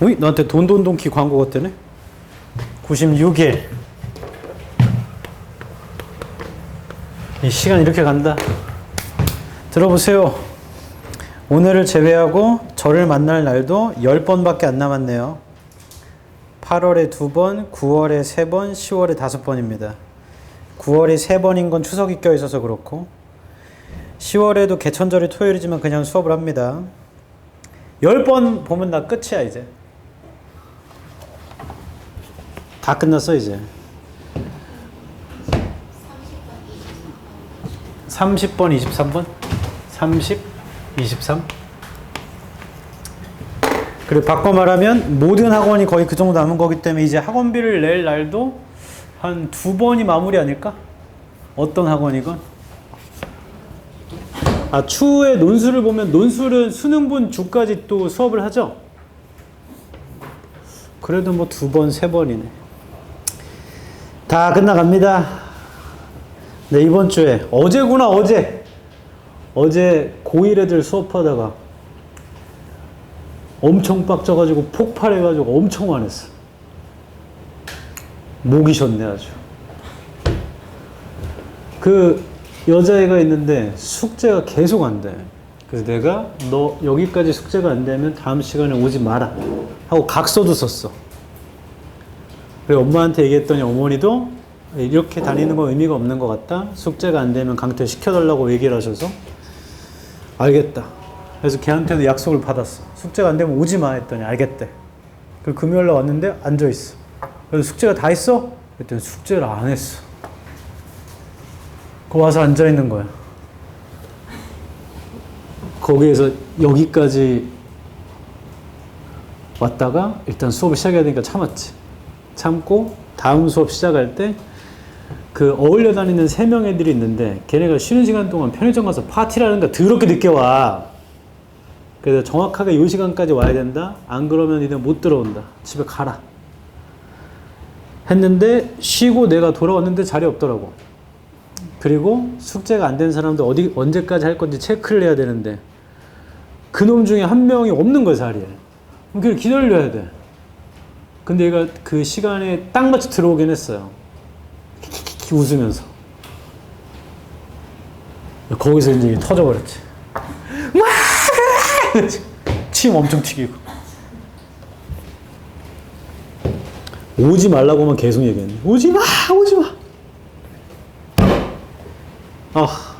어이? 나한테 돈돈돈키 광고 같다네? 96일. 이 시간 이렇게 간다. 들어보세요. 오늘을 제외하고 저를 만날 날도 10번밖에 안 남았네요. 8월에 2번, 9월에 3번, 10월에 5번입니다. 9월이 3번인 건 추석이 껴있어서 그렇고 10월에도 개천절이 토요일이지만 그냥 수업을 합니다. 10번 보면 나 끝이야 이제. 다 끝났어 이제. 30번, 23번? 30, 23? 그리고 바꿔 말하면 모든 학원이 거의 그 정도 남은 거기 때문에 이제 학원비를 낼 날도 한 2번이 마무리 아닐까? 어떤 학원이건. 아, 추후에 논술을 보면 논술은 수능분 주까지 또 수업을 하죠? 그래도 뭐 2번, 3번이네. 다 끝나갑니다. 네, 이번 주에 어제구나. 어제 고1 애들 수업하다가 엄청 빡쳐가지고 폭발해가지고 엄청 화냈어. 목이 좋네 아주. 그 여자애가 있는데 숙제가 계속 안 돼. 그래서 내가 너 여기까지 숙제가 안 되면 다음 시간에 오지 마라 하고 각서도 썼어. 그리고 엄마한테 얘기했더니 어머니도 이렇게 다니는 건 의미가 없는 것 같다. 숙제가 안 되면 강퇴 시켜달라고 얘기를 하셔서 알겠다. 그래서 걔한테도 약속을 받았어. 숙제가 안 되면 오지 마 했더니 알겠대. 그리고 금요일날 왔는데 앉아있어. 그래서 숙제가 다 했어? 그랬더니 숙제를 안 했어. 그 와서 앉아있는 거야. 거기에서 여기까지 왔다가 일단 수업을 시작해야 되니까 참았지. 참고 다음 수업 시작할 때 그 어울려 다니는 3명 애들이 있는데 걔네가 쉬는 시간 동안 편의점 가서 파티라는가 더럽게 늦게 와. 그래서 정확하게 이 시간까지 와야 된다. 안 그러면 니네 못 들어온다. 집에 가라. 했는데 쉬고 내가 돌아왔는데 자리 없더라고. 그리고 숙제가 안 된 사람도 언제까지 할 건지 체크를 해야 되는데 그놈 중에 한 명이 없는 거야 자리에. 그럼 걔를 기다려야 돼. 근데 얘가 그 시간에 딱 맞춰 들어오긴 했어요. 키키키키 웃으면서. 거기서 이제 터져버렸지. 침 엄청 튀기고. 오지 말라고 하면 계속 얘기했네. 오지 마! 오지 마! 아.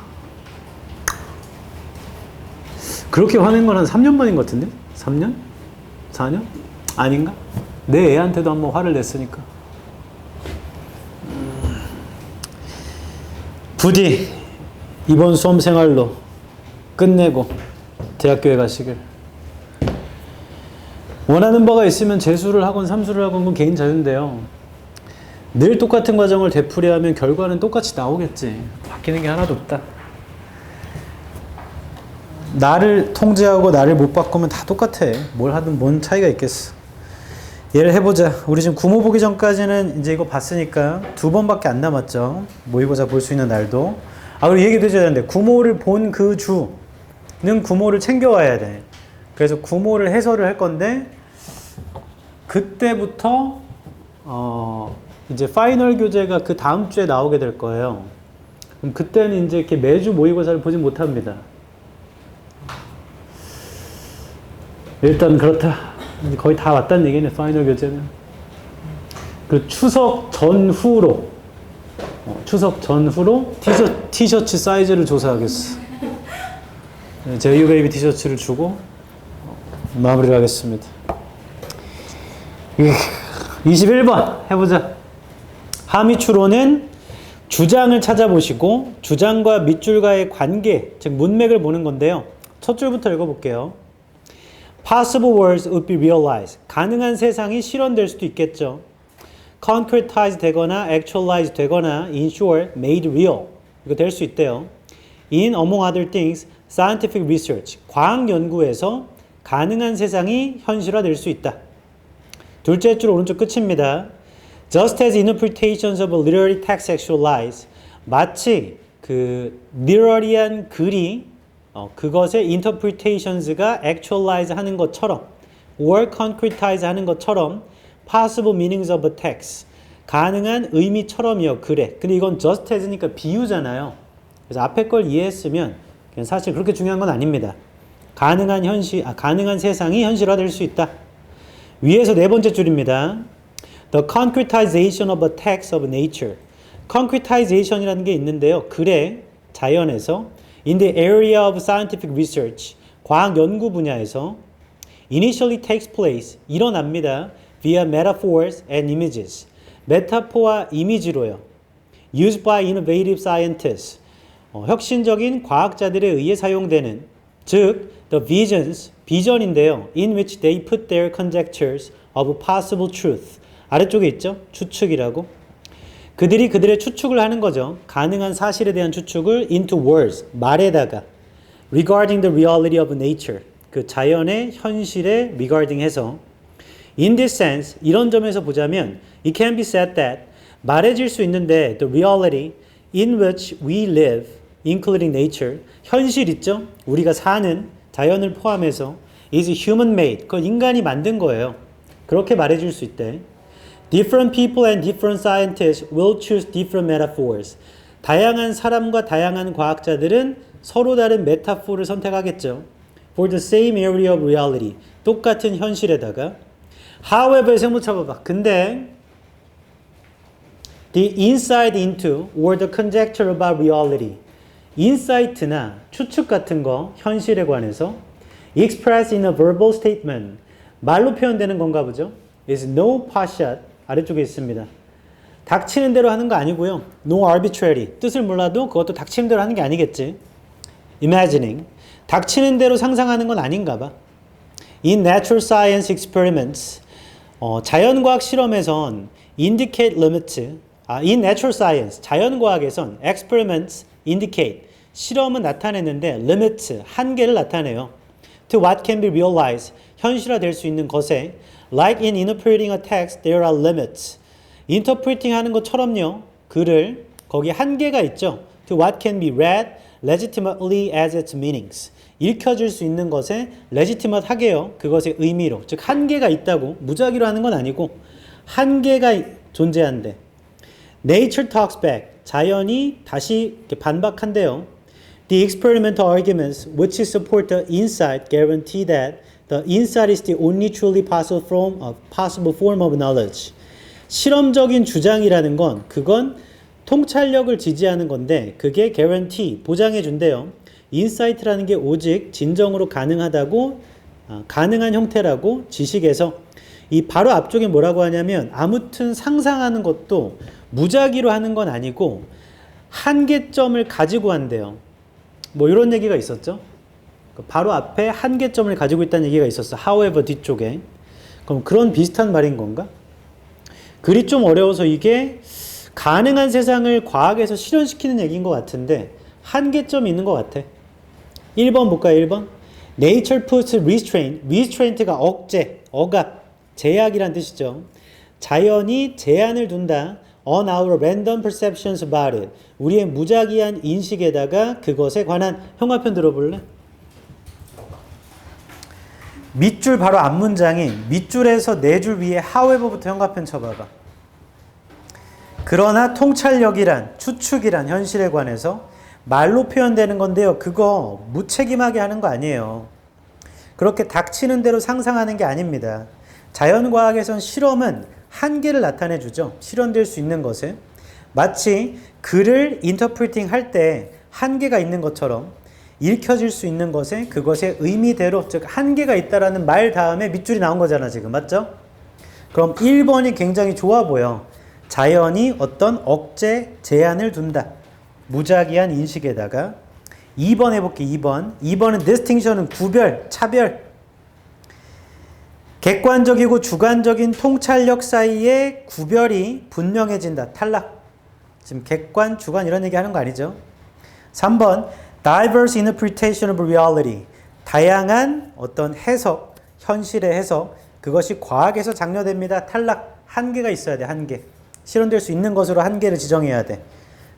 그렇게 화낸 건 한 3년 만인 것 같은데? 3년? 4년? 아닌가? 내 애한테도 한번 화를 냈으니까. 부디 이번 수험 생활로 끝내고 대학교에 가시길. 원하는 바가 있으면 재수를 하건 삼수를 하건 그건 개인 자유인데요. 늘 똑같은 과정을 되풀이하면 결과는 똑같이 나오겠지. 바뀌는 게 하나도 없다. 나를 통제하고 나를 못 바꾸면 다 똑같아. 뭘 하든 뭔 차이가 있겠어. 예를 해보자. 우리 지금 구모 보기 전까지는 이제 이거 봤으니까 2번밖에 안 남았죠. 모의고사 볼 수 있는 날도. 아, 그리고 얘기도 해줘야 되는데 구모를 본 그 주는 구모를 챙겨와야 돼. 그래서 구모를 해설을 할 건데 그때부터 이제 파이널 교재가 그 다음 주에 나오게 될 거예요. 그럼 그때는 이제 이렇게 매주 모의고사를 보진 못합니다. 일단 그렇다. 이제 거의 다 왔다는 얘기네, 파이널 교재는. 그 추석 전후로 티셔츠 사이즈를 조사하겠어. 제이유 베이비 티셔츠를 주고 마무리를 하겠습니다. 21번 해보자. 함의추론은 주장을 찾아보시고 주장과 밑줄과의 관계, 즉 문맥을 보는 건데요. 첫 줄부터 읽어볼게요. Possible worlds would be realized. 가능한 세상이 실현될 수도 있겠죠. Concretize 되거나 actualize 되거나 in short, made real. 이거 될 수 있대요. In among other things, scientific research. 과학 연구에서 가능한 세상이 현실화될 수 있다. 둘째 줄 오른쪽 끝입니다. Just as interpretations of a literary text actualize. 마치 그 literary한 글이 그것의 interpretations가 actualize 하는 것처럼 or concretize 하는 것처럼 possible meanings of a text. 가능한 의미처럼이요. 그래. 근데 이건 just as니까 비유잖아요. 그래서 앞에 걸 이해했으면 사실 그렇게 중요한 건 아닙니다. 가능한 세상이 현실화될 수 있다. 위에서 네 번째 줄입니다. The concretization of a text of nature. concretization이라는 게 있는데요. 그래, 자연에서 in the area of scientific research, 과학 연구 분야에서 initially takes place, 일어납니다. via metaphors and images. 메타포와 이미지로요. used by innovative scientists. 혁신적인 과학자들에 의해 사용되는, 즉 the visions, 비전인데요. in which they put their conjectures of possible truth. 아래쪽에 있죠? 추측이라고. 그들이 그들의 추측을 하는 거죠. 가능한 사실에 대한 추측을 into words, 말에다가 regarding the reality of nature, 그 자연의 현실에 regarding 해서 in this sense, 이런 점에서 보자면 it can be said that 말해질 수 있는데 the reality in which we live, including nature, 현실 있죠? 우리가 사는 자연을 포함해서 is human made, 그건 인간이 만든 거예요. 그렇게 말해줄 수 있대. Different people and different scientists will choose different metaphors. 다양한 사람과 다양한 과학자들은 서로 다른 메타포를 선택하겠죠. For the same area of reality. 똑같은 현실에다가. However, 생모 쳐봐봐. 근데 the insight into or the conjecture about reality. 인사이트나 추측 같은 거 현실에 관해서 expressed in a verbal statement. 말로 표현되는 건가 보죠. is no partial. 아래쪽에 있습니다. 닥치는 대로 하는 거 아니고요. No arbitrary. 뜻을 몰라도 그것도 닥치는 대로 하는 게 아니겠지. Imagining. 닥치는 대로 상상하는 건 아닌가 봐. In natural science experiments. 자연과학 실험에선 indicate limits. In natural science. 자연과학에선 experiments indicate. 실험은 나타내는데 limits. 한계를 나타내요. To what can be realized. 현실화될 수 있는 것에 Like in interpreting a text, there are limits. interpreting 하는 것처럼요. 글을 거기에 한계가 있죠. To what can be read legitimately as its meanings. 읽혀질 수 있는 것에 legitimate 하게요. 그것의 의미로. 즉 한계가 있다고 무작위로 하는 건 아니고 한계가 존재한대. Nature talks back. 자연이 다시 이렇게 반박한대요. The experimental arguments which support the insight guarantee that the insight is the only truly possible form of knowledge. 실험적인 주장이라는 건 그건 통찰력을 지지하는 건데 그게 guarantee, 보장해 준대요. insight라는 게 오직 진정으로 가능하다고 가능한 형태라고 지식에서 이 바로 앞쪽에 뭐라고 하냐면 아무튼 상상하는 것도 무작위로 하는 건 아니고 한계점을 가지고 한대요. 뭐 이런 얘기가 있었죠. 바로 앞에 한계점을 가지고 있다는 얘기가 있었어. However 뒤쪽에. 그럼 그런 비슷한 말인 건가? 글이 좀 어려워서 이게 가능한 세상을 과학에서 실현시키는 얘기인 것 같은데 한계점이 있는 것 같아. 1번 볼까요? 1번. Nature puts restraint. restraint가 억제, 억압, 제약이란 뜻이죠. 자연이 제한을 둔다. On our random perceptions about it. 우리의 무작위한 인식에다가 그것에 관한 형화편 들어볼래? 밑줄 바로 앞문장인 밑줄에서 네 줄 위에 however부터 형광펜 쳐봐봐. 그러나 통찰력이란 추측이란 현실에 관해서 말로 표현되는 건데요. 그거 무책임하게 하는 거 아니에요. 그렇게 닥치는 대로 상상하는 게 아닙니다. 자연과학에선 실험은 한계를 나타내 주죠. 실현될 수 있는 것에. 마치 글을 인터프리팅 할 때 한계가 있는 것처럼 읽혀질 수 있는 것에 그것의 의미대로 즉 한계가 있다라는 말 다음에 밑줄이 나온 거잖아 지금 맞죠? 그럼 1번이 굉장히 좋아 보여. 자연이 어떤 억제 제한을 둔다. 무작위한 인식에다가 2번 해볼게. 2번은 distinction은 구별, 차별. 객관적이고 주관적인 통찰력 사이에 구별이 분명해진다. 탈락. 지금 객관, 주관 이런 얘기 하는 거 아니죠? 3번 diverse interpretation of reality. 다양한 어떤 해석, 현실의 해석, 그것이 과학에서 장려됩니다. 탈락. 한계가 있어야 돼. 한계. 실현될 수 있는 것으로 한계를 지정해야 돼.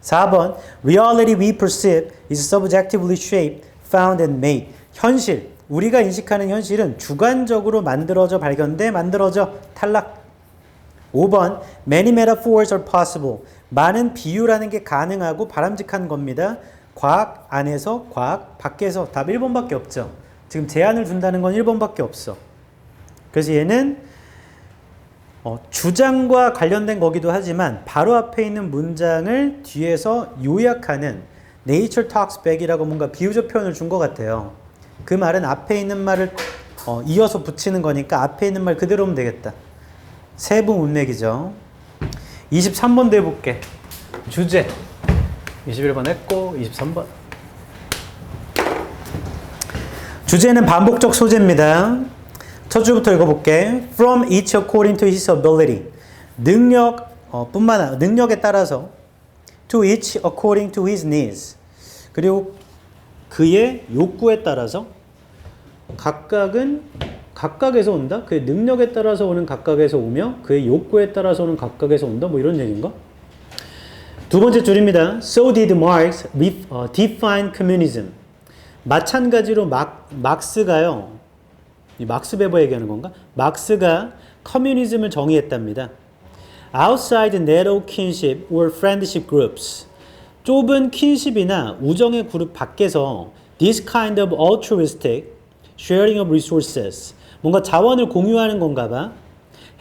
4번 reality we perceive is subjectively shaped, found and made. 현실, 우리가 인식하는 현실은 주관적으로 만들어져 발견돼 만들어져 탈락. 5번 many metaphors are possible. 많은 비유라는 게 가능하고 바람직한 겁니다. 과학 안에서 과학 밖에서 답 1번밖에 없죠. 지금 제한을 둔다는 건 1번밖에 없어. 그래서 얘는 주장과 관련된 거기도 하지만 바로 앞에 있는 문장을 뒤에서 요약하는 Nature talks back이라고 뭔가 비유적 표현을 준 것 같아요. 그 말은 앞에 있는 말을 이어서 붙이는 거니까 앞에 있는 말 그대로 하면 되겠다. 세부 문맥이죠. 23번도 해볼게. 주제 21번 했고 23번 주제는 반복적 소재입니다. 첫 줄부터 읽어볼게. From each according to his ability. 능력에 따라서 to each according to his needs. 그리고 그의 욕구에 따라서 각각은 각각에서 온다? 그의 능력에 따라서 오는 각각에서 오며 그의 욕구에 따라서 오는 각각에서 온다? 뭐 이런 얘기인가? 두 번째 줄입니다. So did Marx define communism. 마찬가지로 막스가요. 이 막스 베버 얘기하는 건가? 막스가 커뮤니즘을 정의했답니다. Outside narrow kinship or friendship groups. 좁은 킨십이나 우정의 그룹 밖에서 this kind of altruistic sharing of resources. 뭔가 자원을 공유하는 건가 봐.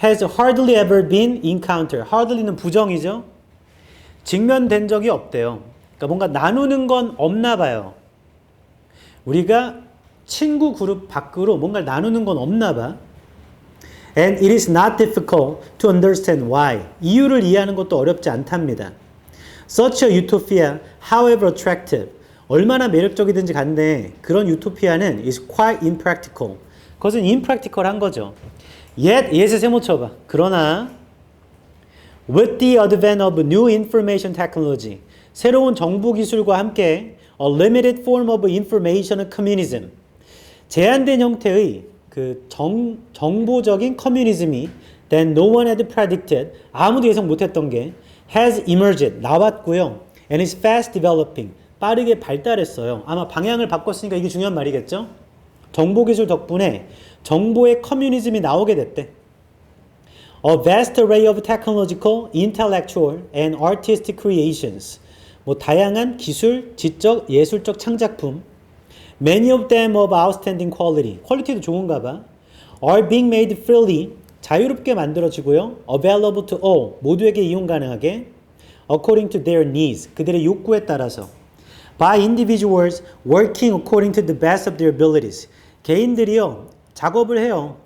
has hardly ever been encountered. hardly는 부정이죠. 직면된 적이 없대요. 그러니까 뭔가 나누는 건 없나 봐요. 우리가 친구 그룹 밖으로 뭔가를 나누는 건 없나 봐. And it is not difficult to understand why. 이유를 이해하는 것도 어렵지 않답니다. Such a utopia, however attractive. 얼마나 매력적이든지 간데 그런 유토피아는 is quite impractical. 그것은 impractical한 거죠. yet에 세모 쳐봐. 그러나 with the advent of new information technology. 새로운 정보 기술과 함께 a limited form of information communism. 제한된 형태의 그 정보적인 커뮤니즘이 then no one had predicted. 아무도 예상 못했던 게 has emerged. 나왔고요. and is fast developing. 빠르게 발달했어요. 아마 방향을 바꿨으니까 이게 중요한 말이겠죠? 정보기술 덕분에 정보의 커뮤니즘이 나오게 됐대. A vast array of technological, intellectual, and artistic creations. 뭐 다양한 기술, 지적, 예술적 창작품. Many of them of outstanding quality. 퀄리티도 좋은가 봐. Are being made freely. 자유롭게 만들어지고요. Available to all. 모두에게 이용 가능하게. According to their needs. 그들의 욕구에 따라서. By individuals working according to the best of their abilities. 개인들이요. 작업을 해요.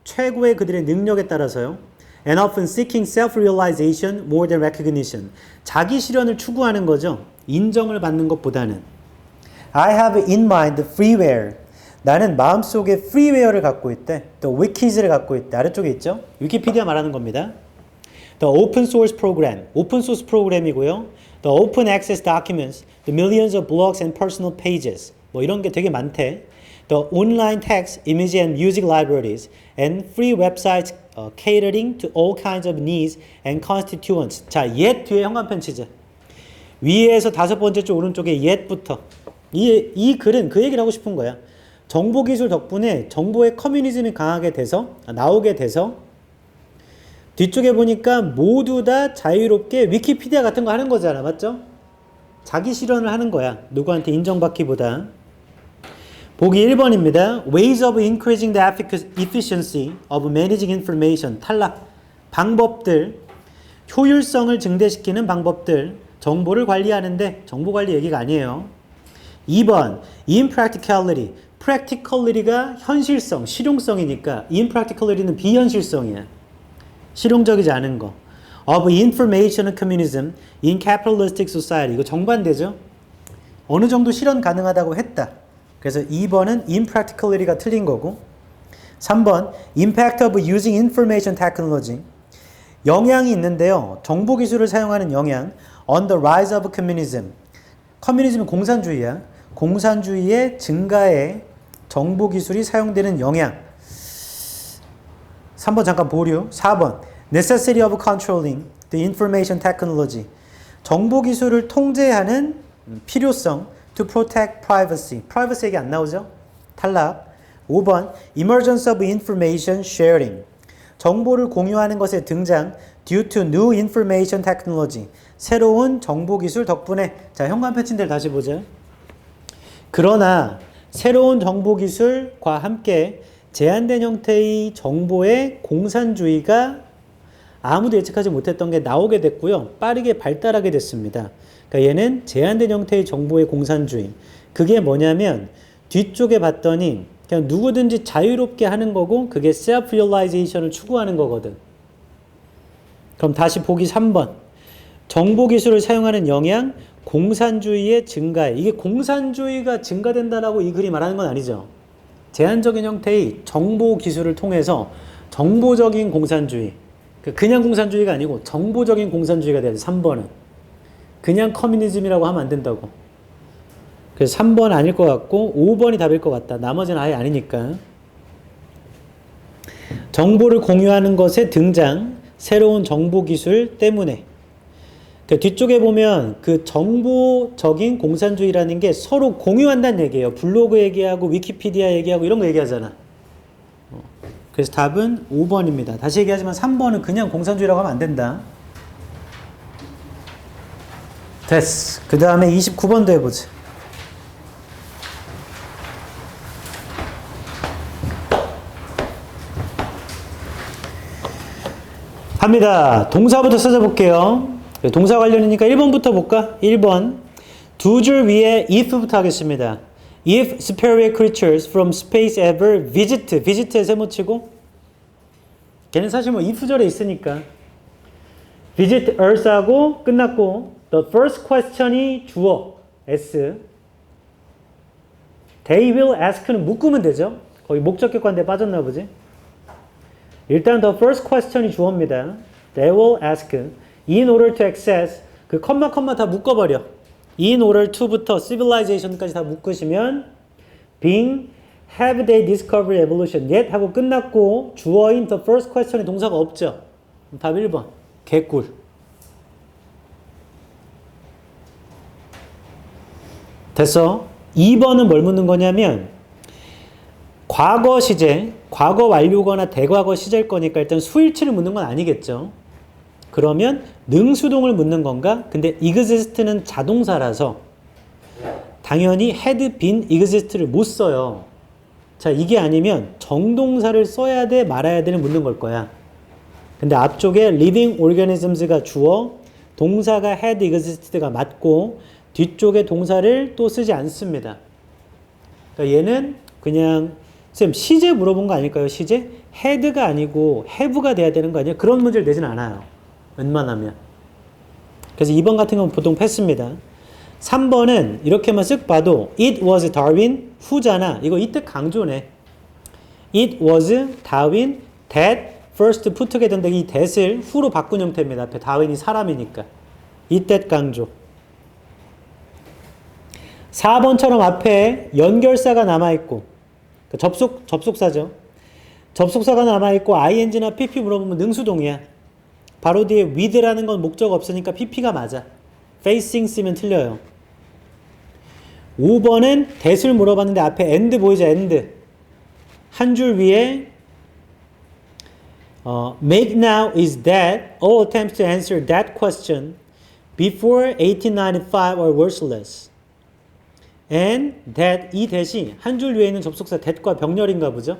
최고의 그들의 능력에 따라서요. And often seeking self-realization more than recognition. 자기 실현을 추구하는 거죠. 인정을 받는 것보다는. I have in mind freeware. 나는 마음속에 freeware를 갖고 있대. 또 wikis를 갖고 있대. 아래쪽에 있죠. 위키피디아 말하는 겁니다. The open source program. 오픈 소스 프로그램이고요. The open access documents. The millions of blogs and personal pages. 뭐 이런 게 되게 많대. The online text, image and music libraries. And free websites catering to all kinds of needs and constituents. 자, yet 뒤에 현관펜 치자. 위에서 다섯 번째 줄 오른쪽에 yet부터. 이 글은 그 얘기를 하고 싶은 거야. 정보기술 덕분에 정보의 커뮤니즘이 강하게 돼서 나오게 돼서 뒤쪽에 보니까 모두 다 자유롭게 위키피디아 같은 거 하는 거잖아. 맞죠? 자기 실현을 하는 거야. 누구한테 인정받기보다. 보기 1번입니다. Ways of increasing the efficiency of managing information. 탈락. 방법들. 효율성을 증대시키는 방법들. 정보를 관리하는데 정보 관리 얘기가 아니에요. 2번. Impracticality. practicality가 현실성, 실용성이니까 impracticality는 비현실성이야. 실용적이지 않은 거. Of information communism in capitalistic society. 이거 정반대죠. 어느 정도 실현 가능하다고 했다. 그래서 2번은 impracticality가 틀린 거고 3번 impact of using information technology. 영향이 있는데요. 정보기술을 사용하는 영향 on the rise of communism. 커뮤니즘은 공산주의야. 공산주의의 증가에 정보기술이 사용되는 영향. 3번 잠깐 보류. 4번 necessity of controlling the information technology. 정보기술을 통제하는 필요성 to protect privacy. privacy 얘기 안 나오죠? 탈락. 5번 emergence of information sharing. 정보를 공유하는 것의 등장 due to new information technology. 새로운 정보기술 덕분에. 자, 현관 패친들 다시 보자. 그러나 새로운 정보기술과 함께 제한된 형태의 정보의 공산주의가 아무도 예측하지 못했던 게 나오게 됐고요. 빠르게 발달하게 됐습니다. 그러니까 얘는 제한된 형태의 정보의 공산주의. 그게 뭐냐면 뒤쪽에 봤더니 그냥 누구든지 자유롭게 하는 거고 그게 self-realization을 추구하는 거거든. 그럼 다시 보기 3번. 정보기술을 사용하는 영향, 공산주의의 증가에. 이게 공산주의가 증가된다라고 이 글이 말하는 건 아니죠. 제한적인 형태의 정보기술을 통해서 정보적인 공산주의. 그냥 공산주의가 아니고 정보적인 공산주의가 돼야 돼. 3번은. 그냥 커뮤니즘이라고 하면 안 된다고. 그래서 3번 아닐 것 같고 5번이 답일 것 같다. 나머지는 아예 아니니까. 정보를 공유하는 것의 등장, 새로운 정보기술 때문에. 그 뒤쪽에 보면 그 정보적인 공산주의라는 게 서로 공유한다는 얘기예요. 블로그 얘기하고 위키피디아 얘기하고 이런 거 얘기하잖아. 그래서 답은 5번입니다. 다시 얘기하지만 3번은 그냥 공산주의라고 하면 안 된다. 됐어. 그 다음에 29번도 해보자. 합니다. 동사부터 찾아볼게요. 동사 관련이니까 1번부터 볼까? 1번. 두 줄 위에 if부터 하겠습니다. If superior creatures from space ever visit. visit에 세모치고 걔는 사실 뭐 if절에 있으니까 visit earth하고 끝났고 the first question이 주어 s they will ask는 묶으면 되죠. 거기 목적격관대 빠졌나 보지. 일단 the first question이 주어입니다. They will ask in order to access 그 컴마 다 묶어버려. in order to부터 civilization까지 다 묶으시면 being have they discovered evolution yet 하고 끝났고 주어인 the first question에 동사가 없죠. 답 1번. 개꿀. 됐어. 2번은 뭘 묻는 거냐면 과거 시제, 과거 완료거나 대과거 시제일 거니까 일단 수일치를 묻는 건 아니겠죠. 그러면 능수동을 묻는 건가? 근데 exist는 자동사라서 당연히 had been exist를 못 써요. 자, 이게 아니면 정동사를 써야 돼 말아야 돼를 묻는 걸 거야. 근데 앞쪽에 living organisms가 주어, 동사가 had existed가 맞고 뒤쪽에 동사를 또 쓰지 않습니다. 그러니까 얘는 그냥 쌤 시제 물어본 거 아닐까요? 시제? had가 아니고 have가 돼야 되는 거 아니에요? 그런 문제를 내진 않아요. 웬만하면. 그래서 2번 같은 건 보통 패스입니다. 3번은 이렇게만 쓱 봐도 it was Darwin 후잖아. 이거 이때 강조네. it was Darwin that first put together인데 이 that을 후로 바꾼 형태입니다. 앞에 다윈이 사람이니까. it that 강조. 4번처럼 앞에 연결사가 남아있고 접속사죠. 접속사가 남아있고 ing나 pp 물어보면 능수동이야. 바로 뒤에 with라는 건 목적 없으니까 pp가 맞아. facing 쓰면 틀려요. 5번은 that을 물어봤는데 앞에 and 보이죠? and. 한 줄 위에 make now is that all attempts to answer that question before 1895 are worthless. and that 이 that이 한 줄 위에 있는 접속사 that과 병렬인가 보죠.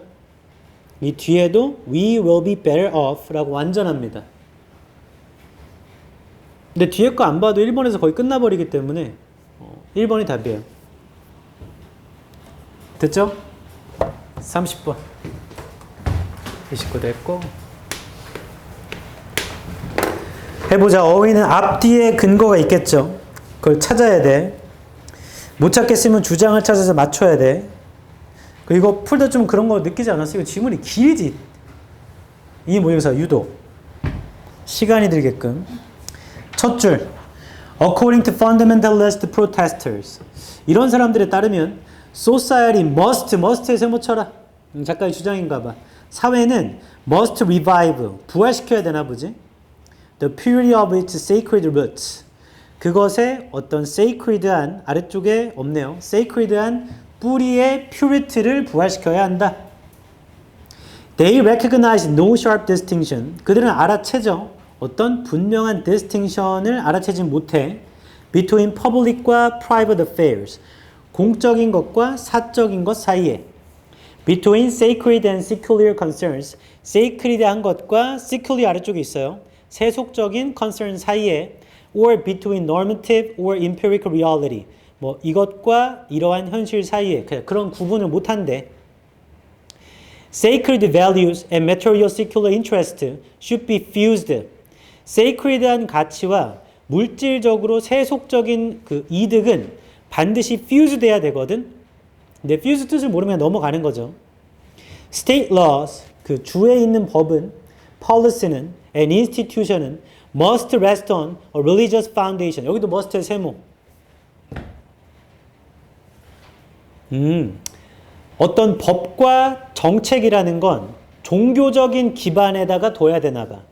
이 뒤에도 we will be better off 라고 완전합니다. 근데 뒤에 거 안 봐도 1번에서 거의 끝나버리기 때문에 1번이 답이에요. 됐죠? 30번 29 됐고 해보자. 어휘는 앞뒤에 근거가 있겠죠. 그걸 찾아야 돼. 못 찾겠으면 주장을 찾아서 맞춰야 돼. 그리고 풀다 좀 그런 거 느끼지 않았어? 이거 지문이 길지. 이 모의고사 유독 시간이 들게끔. 첫 줄 According to fundamentalist protesters 이런 사람들에 따르면 society must에 세모 쳐라. 작가의 주장인가 봐. 사회는 must revive 부활시켜야 되나 보지. The purity of its sacred roots 그것의 어떤 sacred한 아래쪽에 없네요. sacred한 뿌리의 purity를 부활시켜야 한다. They recognize no sharp distinction. 그들은 알아채죠. 어떤 분명한 distinction을 알아채지 못해. Between public과 private affairs. 공적인 것과 사적인 것 사이에. Between sacred and secular concerns. sacred한 것과 secular 아래쪽에 있어요. 세속적인 concern 사이에. Or between normative or empirical reality. 뭐 이것과 이러한 현실 사이에 그런 구분을 못한대. Sacred values and material secular interest should be fused. sacred한 가치와 물질적으로 세속적인 그 이득은 반드시 fuse 돼야 되거든. 근데 fuse 뜻을 모르면 넘어가는 거죠. State laws, 그 주에 있는 법은, policy는, and institution은 must rest on a religious foundation. 여기도 must의 세모. 어떤 법과 정책이라는 건 종교적인 기반에다가 둬야 되나 봐.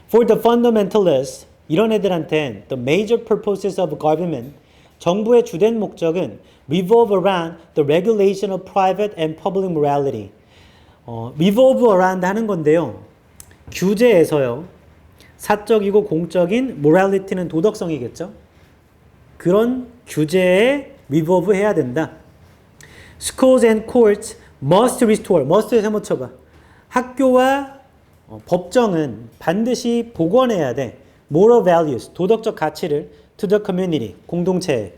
For the fundamentalists, 이런 애들한텐 the major purposes of government, 정부의 주된 목적은 revolve around the regulation of private and public morality. revolve around 하는 건데요. 규제에서요. 사적이고 공적인 morality는 도덕성이겠죠. 그런 규제에 revolve 해야 된다. Schools and courts must restore. must에 세모 쳐봐. 학교와 법정은 반드시 복원해야 돼. moral values, 도덕적 가치를 to the community, 공동체에.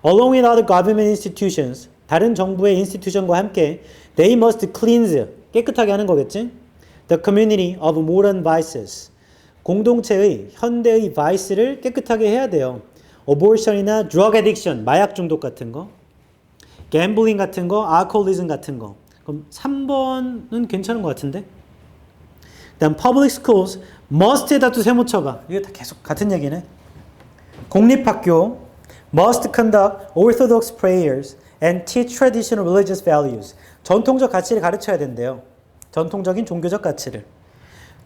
Along with other government institutions, 다른 정부의 인스티튜션과 함께 they must cleanse, 깨끗하게 하는 거겠지? The community of modern vices, 공동체의 현대의 vice를 깨끗하게 해야 돼요. Abortion이나 drug addiction, 마약 중독 같은 거. gambling 같은 거, alcoholism 같은 거. 그럼 3번은 괜찮은 것 같은데? 그다음 public schools must에다 또 세모 쳐봐. 이게 다 계속 같은 얘기네. 공립학교 must conduct orthodox prayers and teach traditional religious values. 전통적 가치를 가르쳐야 된대요. 전통적인 종교적 가치를.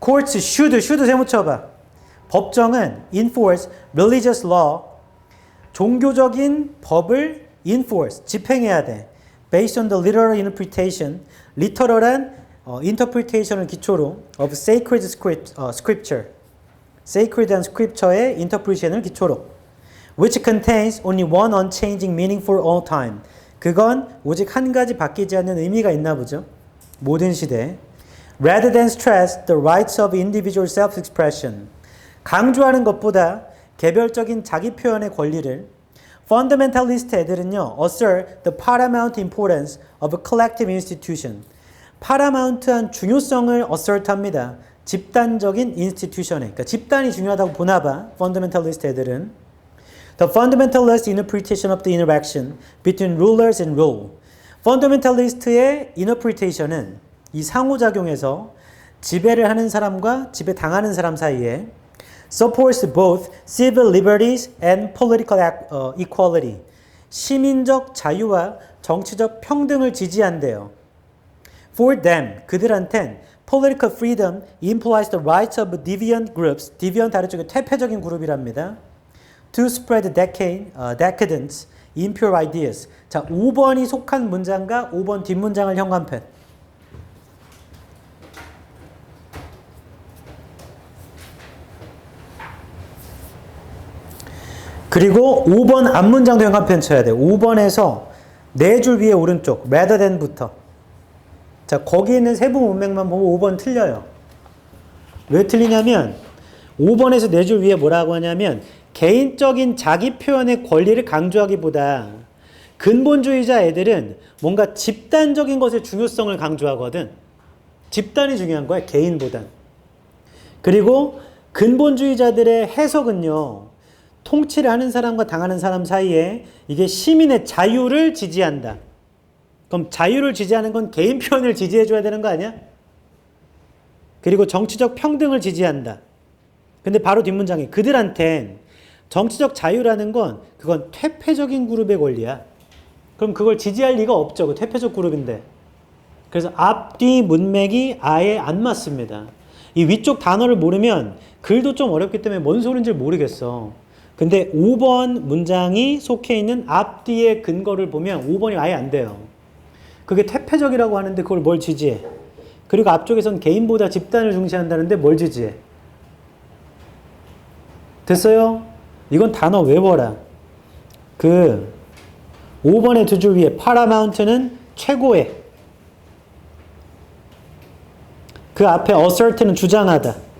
courts should 세모 쳐봐. 법정은 enforce religious law. 종교적인 법을 enforce, 집행해야 돼. Based on the literal interpretation, literal한 interpretation을 기초로 of sacred scripture, sacred and scripture의 interpretation을 기초로, which contains only one unchanging meaning for all time. 그건 오직 한 가지 바뀌지 않는 의미가 있나 보죠. 모든 시대에. Rather than stress the rights of individual self-expression. 강조하는 것보다 개별적인 자기 표현의 권리를 fundamentalist 애들은요, assert the paramount importance of a collective institution. paramount한 중요성을 assert합니다. 집단적인 institution에. 그러니까 집단이 중요하다고 보나 봐. fundamentalist 애들은. The fundamentalist interpretation of the interaction between rulers and rule. fundamentalist의 interpretation은 이 상호작용에서 지배를 하는 사람과 지배당하는 사람 사이에 supports both civil liberties and political equality. 시민적 자유와 정치적 평등을 지지한대요. For them, 그들한텐 political freedom implies the rights of deviant groups, deviant 아래쪽에 퇴폐적인 그룹이랍니다. To spread decadence, impure ideas. 자, 5번이 속한 문장과 5번 뒷문장을 현관펜. 그리고 5번 앞문장도 현관펜 쳐야 돼요. 5번에서 4줄 위에 오른쪽 rather than부터. 자, 거기 있는 세부 문맥만 보면 5번 틀려요. 왜 틀리냐면 5번에서 4줄 위에 뭐라고 하냐면 개인적인 자기 표현의 권리를 강조하기보다 근본주의자 애들은 뭔가 집단적인 것의 중요성을 강조하거든. 집단이 중요한 거야, 개인보단. 그리고 근본주의자들의 해석은요, 통치를 하는 사람과 당하는 사람 사이에 이게 시민의 자유를 지지한다. 그럼 자유를 지지하는 건 개인 표현을 지지해줘야 되는 거 아니야? 그리고 정치적 평등을 지지한다. 근데 바로 뒷문장에 그들한텐 정치적 자유라는 건 그건 퇴폐적인 그룹의 권리야. 그럼 그걸 지지할 리가 없죠. 그 퇴폐적 그룹인데. 그래서 앞뒤 문맥이 아예 안 맞습니다. 이 위쪽 단어를 모르면 글도 좀 어렵기 때문에 뭔 소린지 모르겠어. 근데 5번 문장이 속해 있는 앞뒤의 근거를 보면 5번이 아예 안 돼요. 그게 퇴폐적이라고 하는데 그걸 뭘 지지해? 그리고 앞쪽에선 개인보다 집단을 중시한다는데 뭘 지지해? 됐어요? 이건 단어 외워라. 그 5번의 두 줄 위에 paramount는 최고의, 그 앞에 assert는 주장하다.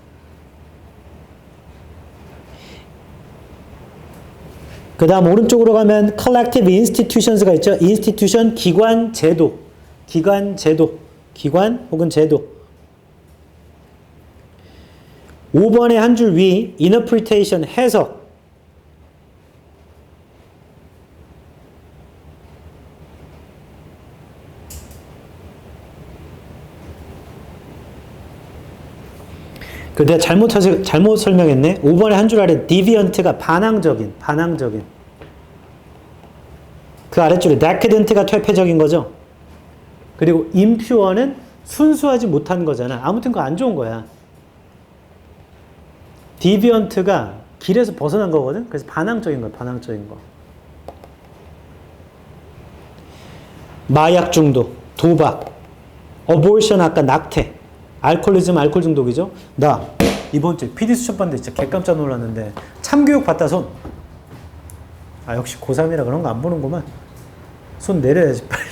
그 다음 오른쪽으로 가면 collective institutions가 있죠. institution, 기관, 제도. 기관, 제도. 기관 혹은 제도. 5번의 한 줄 위 interpretation, 해석. 그 내가 잘못 설명했네. 5번의 한 줄 아래 deviant가 반항적인. 그 아래줄에 decadent가 퇴폐적인 거죠. 그리고 impure는 순수하지 못한 거잖아. 아무튼 그거 안 좋은 거야. deviant가 길에서 벗어난 거거든. 그래서 반항적인 거야. 반항적인 거. 마약 중독, 도박, abortion 아까 낙태, 알코올리즘, 알코올 중독이죠. 나 이번 주에 PD 수첩 봤는데 진짜 개깜짝 놀랐는데 참교육 받다 손. 아 역시 고3이라 그런 거 안 보는구만. 손 내려야지 빨리.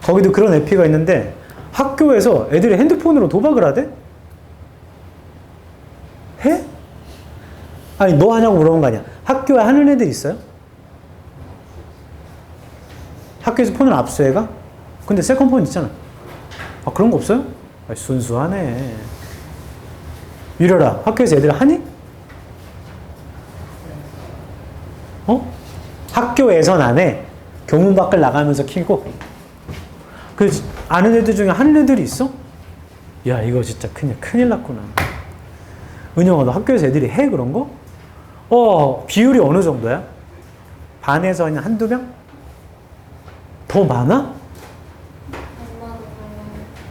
거기도 그런 에피가 있는데 학교에서 애들이 핸드폰으로 도박을 하대? 해? 아니 너 하냐고 물어본 거 아니야. 학교에 하는 애들 있어요? 학교에서 폰을 압수해가? 근데 세컨폰 있잖아. 아 그런 거 없어요? 아, 순수하네. 이래라. 학교에서 애들 하니? 어? 학교에선 안 해. 교문 밖을 나가면서 키고. 그 아는 애들 중에 하는 애들이 있어? 야 이거 진짜 큰일 났구나. 은영아 너 학교에서 애들이 해 그런 거? 비율이 어느 정도야? 반에서 그냥 한두 명? 더 많아?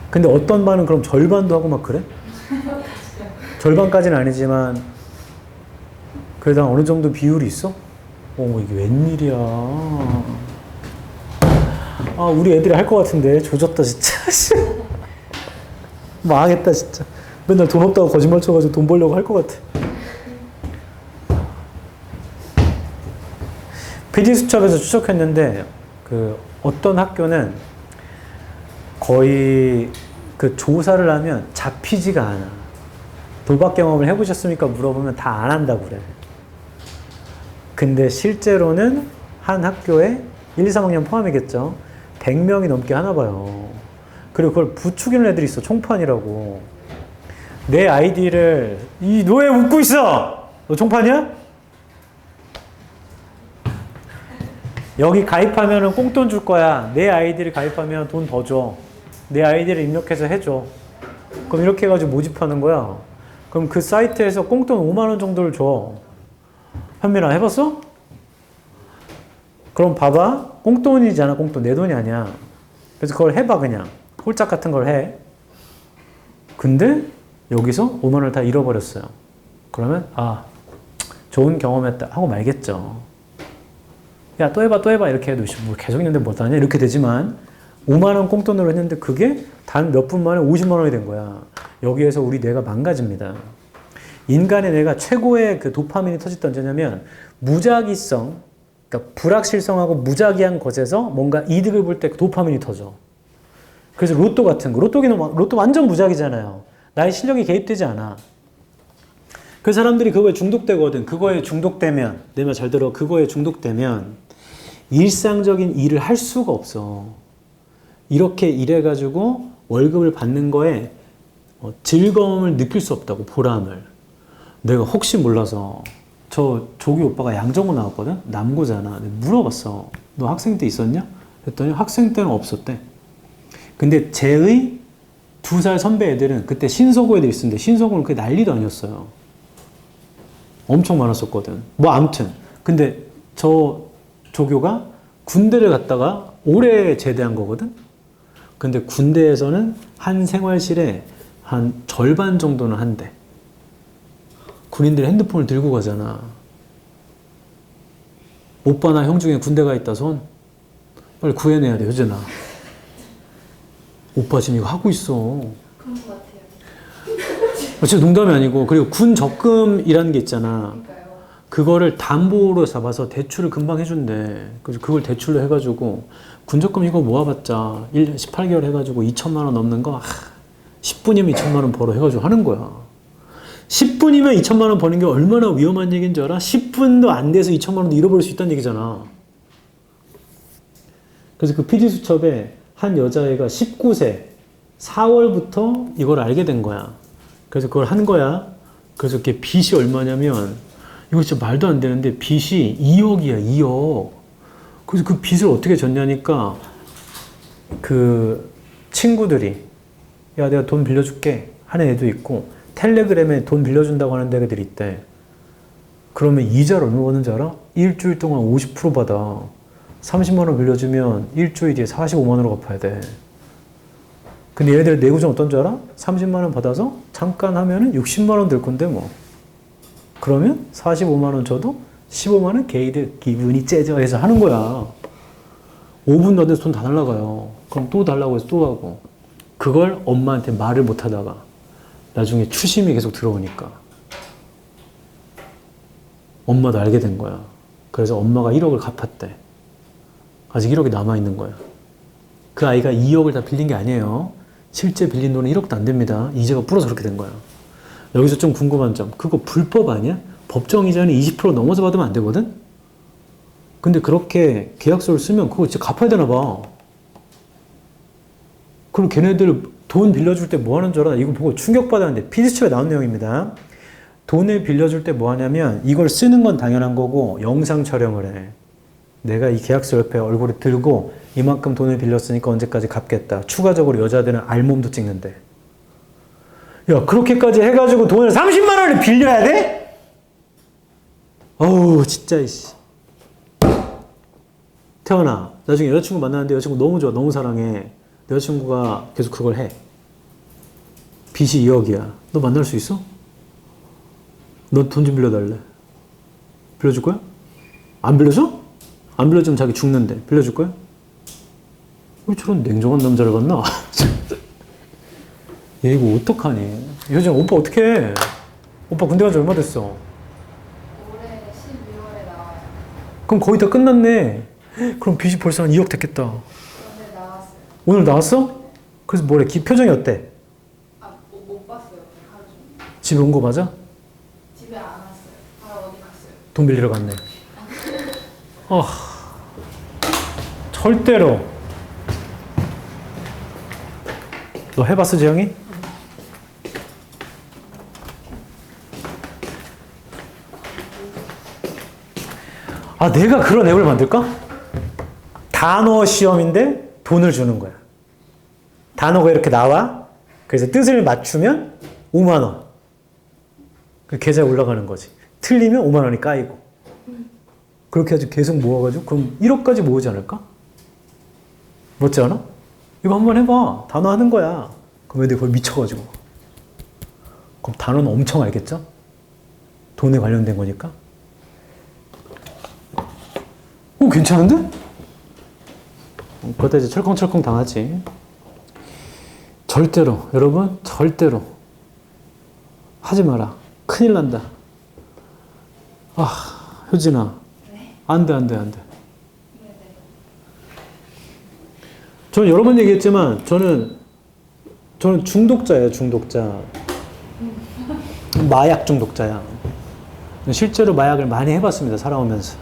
근데 어떤 반은 그럼 절반도 하고 막 그래? 절반까지는 아니지만 그래도 어느 정도 비율이 있어? 이게 웬일이야. 아 우리 애들이 할 것 같은데 조졌다 진짜. 망하겠다 진짜. 맨날 돈 없다고 거짓말 쳐가지고 돈 벌려고 할 것 같아. PD 수첩에서 추적했는데 그 어떤 학교는 거의 그 조사를 하면 잡히지가 않아. 도박 경험을 해보셨습니까? 물어보면 다 안 한다고 그래. 근데 실제로는 한 학교에 1, 2, 3학년 포함이겠죠. 100명이 넘게 하나 봐요. 그리고 그걸 부추기는 애들이 있어. 총판이라고. 내 아이디를 너 왜 웃고 있어? 너 총판이야? 여기 가입하면 꽁돈 줄 거야. 내 아이디를 가입하면 돈 더 줘. 내 아이디를 입력해서 해줘. 그럼 이렇게 해가지고 모집하는 거야. 그럼 그 사이트에서 꽁돈 5만 원 정도를 줘. 현민아 해봤어? 그럼 봐봐. 꽁돈이잖아. 꽁돈. 내 돈이 아니야. 그래서 그걸 해봐 그냥. 홀짝 같은 걸 해. 근데 여기서 5만 원을 다 잃어버렸어요. 그러면 좋은 경험했다 하고 말겠죠. 야 또 해봐 이렇게 해도 뭐 계속 있는데 못하냐 이렇게 되지만 5만 원 꽁돈으로 했는데 그게 단 몇 분 만에 50만 원이 된 거야. 여기에서 우리 뇌가 망가집니다. 인간의 뇌가 최고의 그 도파민이 터질 때 언제냐면 무작위성, 그러니까 불확실성하고 무작위한 것에서 뭔가 이득을 볼 때 도파민이 터져. 그래서 로또 같은 거, 로또 완전 무작위잖아요. 나의 실력이 개입되지 않아. 그 사람들이 그거에 중독되거든. 그거에 중독되면, 내 말 잘 들어. 그거에 중독되면 일상적인 일을 할 수가 없어. 이렇게 일해가지고 월급을 받는 거에 즐거움을 느낄 수 없다고, 보람을. 내가 혹시 몰라서 조기 오빠가 양정고 나왔거든? 남고잖아. 물어봤어. 너 학생 때 있었냐? 그랬더니 학생 때는 없었대. 근데 쟤의 2살 선배 애들은 그때 신서고 애들 있었는데 신서고는 그게 난리도 아니었어요. 엄청 많았었거든. 뭐 아무튼 근데 저 조교가 군대를 갔다가 올해 제대한 거거든. 근데 군대에서는 한 생활실에 한 절반 정도는 한대. 군인들이 핸드폰을 들고 가잖아. 오빠나 형 중에 군대 가 있다 손. 빨리 구해내야 돼, 효진아. 오빠 지금 이거 하고 있어. 그런 것 같아요. 진짜 농담이 아니고. 그리고 군 적금이라는 게 있잖아. 그러니까요. 그거를 담보로 잡아서 대출을 금방 해준대. 그래서 그걸 대출로 해가지고 군적금 이거 모아봤자 1년 18개월 해가지고 2천만 원 넘는 거 10분이면 2천만 원 벌어 해가지고 하는 거야. 10분이면 2천만 원 버는 게 얼마나 위험한 얘기인 줄 알아? 10분도 안 돼서 2천만 원도 잃어버릴 수 있다는 얘기잖아. 그래서 그 PD수첩에 한 여자애가 19세 4월부터 이걸 알게 된 거야. 그래서 그걸 한 거야. 그래서 그게 빚이 얼마냐면 이거 진짜 말도 안 되는데 빚이 2억이야, 2억. 그래서 그 빚을 어떻게 졌냐니까 그 친구들이 야, 내가 돈 빌려줄게 하는 애도 있고 텔레그램에 돈 빌려준다고 하는 데들이 있대. 그러면 이자를 얼마 받는지 알아? 일주일 동안 50% 받아. 30만 원 빌려주면 일주일 뒤에 45만 원으로 갚아야 돼. 근데 얘네들 내구성 어떤 줄 알아? 30만 원 받아서 잠깐 하면은 60만 원 들 건데 뭐. 그러면 45만 원 줘도 15만 원 게이드 기분이 째져 해서 하는 거야. 5분 넣어서 돈 다 날라가요. 그럼 또 달라고 해서 또 하고. 그걸 엄마한테 말을 못 하다가 나중에 추심이 계속 들어오니까 엄마도 알게 된 거야. 그래서 엄마가 1억을 갚았대. 아직 1억이 남아있는 거야. 그 아이가 2억을 다 빌린 게 아니에요. 실제 빌린 돈은 1억도 안 됩니다. 이자가 불어서 그렇게 된 거야. 여기서 좀 궁금한 점. 그거 불법 아니야? 법정 이자는 20% 넘어서 받으면 안 되거든? 근데 그렇게 계약서를 쓰면 그거 진짜 갚아야 되나 봐. 그럼 걔네들 돈 빌려줄 때 뭐 하는 줄 알아? 이거 보고 충격받았는데 PD수첩에 나온 내용입니다. 돈을 빌려줄 때 뭐 하냐면 이걸 쓰는 건 당연한 거고 영상 촬영을 해. 내가 이 계약서 옆에 얼굴에 들고 이만큼 돈을 빌렸으니까 언제까지 갚겠다. 추가적으로 여자들은 알몸도 찍는데. 야, 그렇게까지 해가지고 돈을 30만 원을 빌려야 돼? 어우, 진짜, 이씨. 태연아, 나중에 여자친구 만나는데 여자친구 너무 좋아, 너무 사랑해. 여자친구가 계속 그걸 해. 빚이 2억이야. 너 만날 수 있어? 너 돈 좀 빌려달래. 빌려줄 거야? 안 빌려줘? 안 빌려주면 자기 죽는데. 빌려줄 거야? 왜 저런 냉정한 남자를 만나? 얘 이거 어떡하니? 요즘 오빠 어떡해? 오빠 군대 간 지 얼마 됐어? 올해 12월에 나와요. 그럼 거의 다 끝났네. 그럼 빚이 벌써 한 2억 됐겠다. 오늘 나왔어요. 오늘 나왔어? 그래서 뭐래? 표정이 어때? 못 봤어요. 하루 종일. 집에 온 거 맞아? 집에 안 왔어요. 바로 어디 갔어요? 돈 빌리러 갔네. 절대로. 너 해봤어, 재영이? 아, 내가 그런 앱을 만들까? 단어 시험인데 돈을 주는 거야. 단어가 이렇게 나와. 그래서 뜻을 맞추면 5만 원. 그 계좌에 올라가는 거지. 틀리면 5만 원이 까이고. 그렇게 해서 계속 모아가지고 그럼 1억까지 모으지 않을까? 멋지 않아? 이거 한번 해봐. 단어 하는 거야. 그럼 애들이 거의 미쳐가지고. 그럼 단어는 엄청 알겠죠? 돈에 관련된 거니까. 오, 괜찮은데? 그러다 이제 철컹철컹 당하지. 절대로, 여러분, 절대로 하지 마라. 큰일 난다. 아, 효진아. 네. 안 돼, 안 돼, 안 돼. 네네. 저는 여러 번 얘기했지만, 저는 중독자예요, 중독자. 마약 중독자야. 실제로 마약을 많이 해봤습니다, 살아오면서.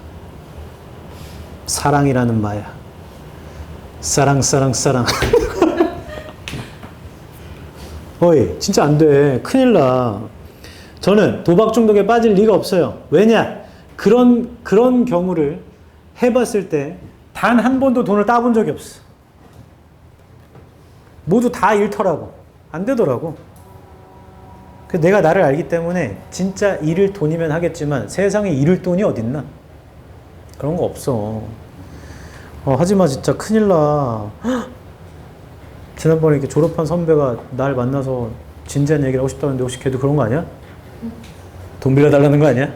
사랑이라는 마약. 사랑, 사랑, 사랑. 어이, 진짜 안 돼. 큰일 나. 저는 도박 중독에 빠질 리가 없어요. 왜냐? 그런 경우를 해봤을 때 단 한 번도 돈을 따본 적이 없어. 모두 다 잃더라고. 안 되더라고. 내가 나를 알기 때문에 진짜 잃을 돈이면 하겠지만 세상에 잃을 돈이 어딨나? 그런 거 없어. 하지마, 진짜 큰일 나. 지난번에 이렇게 졸업한 선배가 날 만나서 진지한 얘기를 하고 싶다는데 혹시 걔도 그런 거 아니야? 돈 빌려달라는 거 아니야?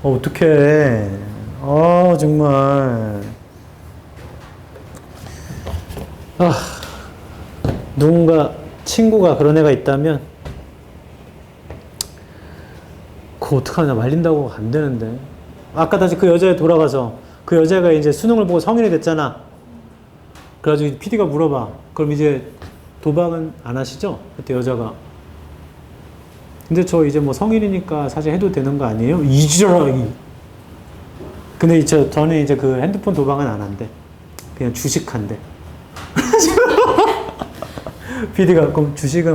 어떡해. 정말. 누군가, 친구가 그런 애가 있다면, 그거 어떡하냐. 말린다고 안 되는데. 아까 다시 그 여자애 돌아가서, 그 여자가 이제 수능을 보고 성인이 됐잖아. 그래가지고 PD가 물어봐. 그럼 이제 도박은 안 하시죠? 그때 여자가. 근데 저 이제 뭐 성인이니까 사실 해도 되는 거 아니에요? 이지랄. 근데 저는 이제 그 핸드폰 도박은 안 한대. 그냥 주식한대. PD가 그럼 주식은